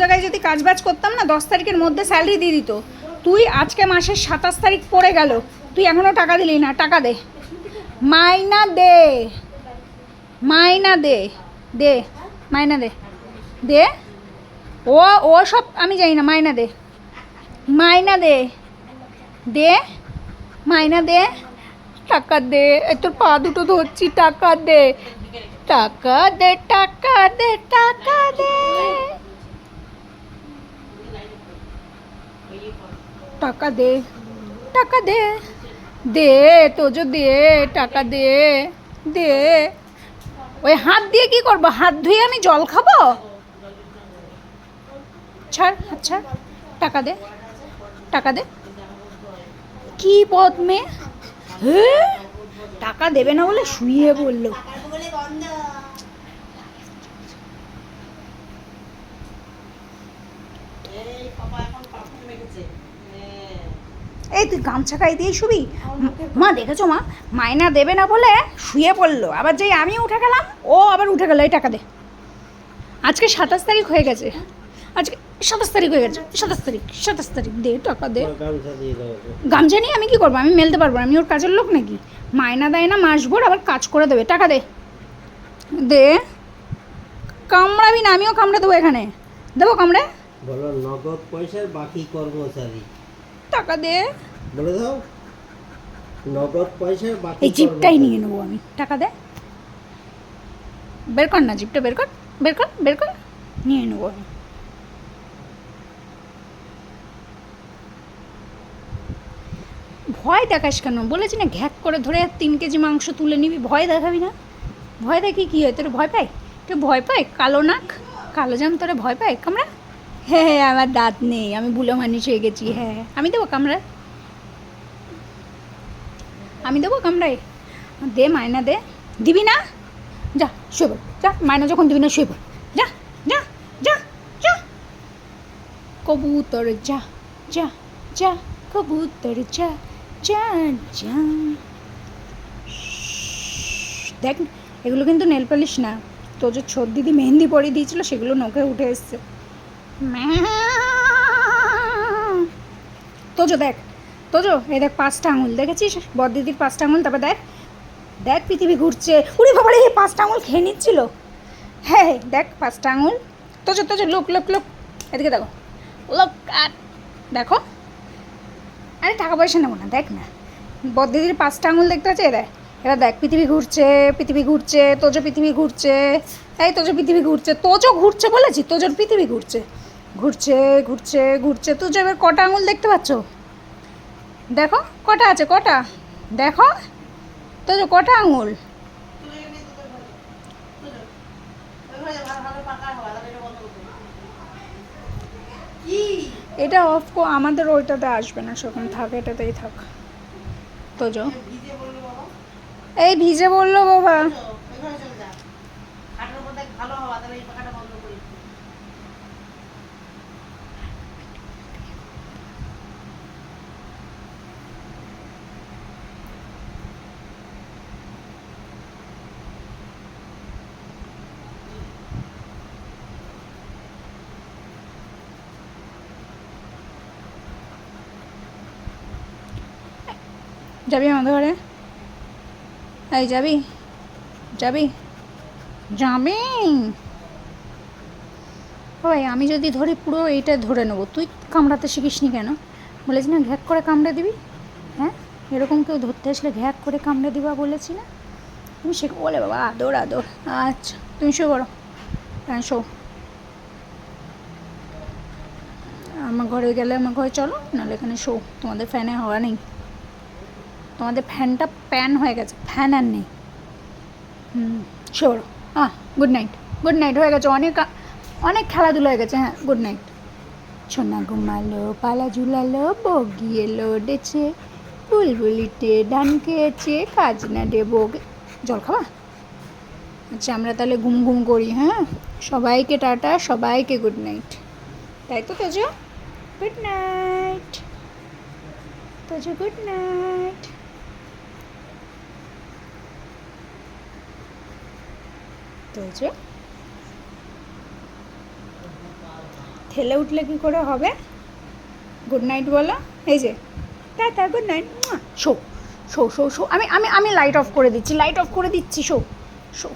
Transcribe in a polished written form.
জায়গায় যদি কাজবাজ করতাম না 10 তারিখের মধ্যে স্যালারি দিয়ে দিত। তুই আজকে মাসের 27 তারিখ পড়ে গেল, তুই এখনও টাকা দিলি না। টাকা দে, মাইনা দে, মাইনা দে, দে মাইনা দে, দে। ও ও সব আমি জানি না, মাইনা দে, মাইনা দে, দে মাইনা দে, টাকা দে। তোর পা দুটো ধরছি, টাকা দে, টাকা দে, টাকা দে, টাকা দে, টাকা দে, টাকা দে, দে তোজো দে, টাকা দে, দে। ওই হাত দিয়ে কি করবো? হাত ধুয়ে আমি জল খাবো? ছাড়, আচ্ছা টাকা দে, টাকা দে। কি বদমে, হ্যাঁ টাকা দেবে না বলে শুয়ে বললো। এই তুই গামছা গায়ে দিয়ে শুবি? মা দেখেছো মা, মাইনা দেবে না বলে শুয়ে পড়লো। আবার যেই আমি উঠে গেলাম ও আবার উঠে গেল। এই টাকা দে। আজকে 27 তারিখ হয়ে গেছে, আজকে 27 তারিখ হয়ে গেছে, 27 তারিখ, 27 তারিখ, দে টাকা দে। গামছা নিয়ে আমি কি করবো? আমি মেলতে পারবো না, আমি ওর কাজের লোক নাকি? মাইনা দেয় না মাস ভোর, আবার কাজ করে দেবে। টাকা দে, দে। কামড়াবি না, আমিও কামড়ে দেবো এখানে। দেবো কামড়ে? বলো নগদ পয়সার বাকি কর্মচারী। টাকা দে, বলে দাও নগদ পয়সার বাকি। এই জিপটাই নিয়ে নেবো আমি। টাকা দে, বের কর না জিপটা, বের কর, বের কর, বের কর, নিয়ে নেবো আমি। ভয় দেখাস কেন? বলেছি না ঘ্যাক করে ধরে 3 কেজি মাংস তুলে নিবি, ভয় দেখাবি না। ভয় দেখি কী হয়? তোর ভয় পায়? তোর ভয় পায়? কালো নাক, কালো জাম, তোরা ভয় পায়? কামড়া? হ্যাঁ হ্যাঁ, আমার দাঁত নেই, আমি বুলো মানুষ হয়ে গেছি। হ্যাঁ আমি দেবো কামড়া, আমি দেবো কামড়ায়। দে মায়না দে। দিবি না? যা শুয়ে পড়, যা। মায়না যখন দিবি না শুয়ে পড়, যা, যা, যা, যা। কবুতর যা, যা, যা, কবুতর যা, যা, যা। দেখ এগুলো কিন্তু নেল পালিশ না, তো যে ছোট দিদি মেহেন্দি পরিয়ে দিয়েছিল সেগুলো নখে উঠে এসছে। তোজো দেখ, তোজো এই দেখ 5টা আঙুল দেখেছিস? বড়দিদির 5টা আঙুল। তারপর দেখ, দেখ পৃথিবী ঘুরছে। উড়ি বাবারে, 5টা আঙুল খেয়ে নিচ্ছিল। হ্যাঁ দেখ 5টা আঙুল। তোজো তোজো, লোক লোক লোক, এদিকে দেখো, লোক দেখো। আরে টাকা পয়সা নেবো না, দেখ না বড়দিদির 5টা আঙুল দেখতে আছে। এরা দেখ পৃথিবী ঘুরছে, পৃথিবী ঘুরছে, তোজো পৃথিবী ঘুরছে। এই তোজো পৃথিবী ঘুরছে, তোজো ঘুরছে বলেছি, তোজোর পৃথিবী ঘুরছে, ঘুরছে ঘুরছে ঘুরছে। তোজো এবার কটা আঙুল দেখতে পাচ্ছ? দেখো কটা আছে, কটা দেখো তোজো, কটা আঙুল? এটা অফ আমাদের ওইটাতে আসবে না, সেরকম থাক, এটাতেই থাক। তোজো এই ভিজে বললো বাবা। যাবি আমাদের ঘরে? এই যাবি, যাবি, যাবি? ওই আমি যদি ধরি পুরো এইটা ধরে নেবো, তুই কামড়াতে শিখিসনি কেন? বলেছি না ঘ্যাক করে কামড়ে দিবি। হ্যাঁ এরকম কেউ ধরতে আসলে ঘ্যাক করে কামড়ে দিবা বলেছি না? তুমি শেখো বলে বাবা, আদর আদর। আচ্ছা তুমি শো করো, হ্যাঁ শো। আমার ঘরে গেলে আমার ঘরে চলো, নাহলে এখানে শো। তোমাদের ফ্যানে হাওয়া নেই, তোমাদের ফ্যানটা প্যান হয়ে গেছে, ফ্যান আর নেই। শোর। Good night, good night. হয়ে গেছে অনেক, অনেক খেলাধুলা হয়ে গেছে। হ্যাঁ গুড নাইট। সোনা ঘুমালো, পালা ঝুলালো, বগি এলো ডেছে, বুলবুলিতে ডান খেয়েছে, কাজ না দেবো। জল খাবা? আচ্ছা আমরা তাহলে ঘুম ঘুম করি। হ্যাঁ সবাইকে টাটা, সবাইকে গুড নাইট। তাই তো Tojo? Good night Tojo, good night. Tojo ঠেলে উঠলে কি করে হবে? গুড নাইট বলো, এই যে tata good night. Show show show show, আমি লাইট অফ করে দিচ্ছি, শো শো।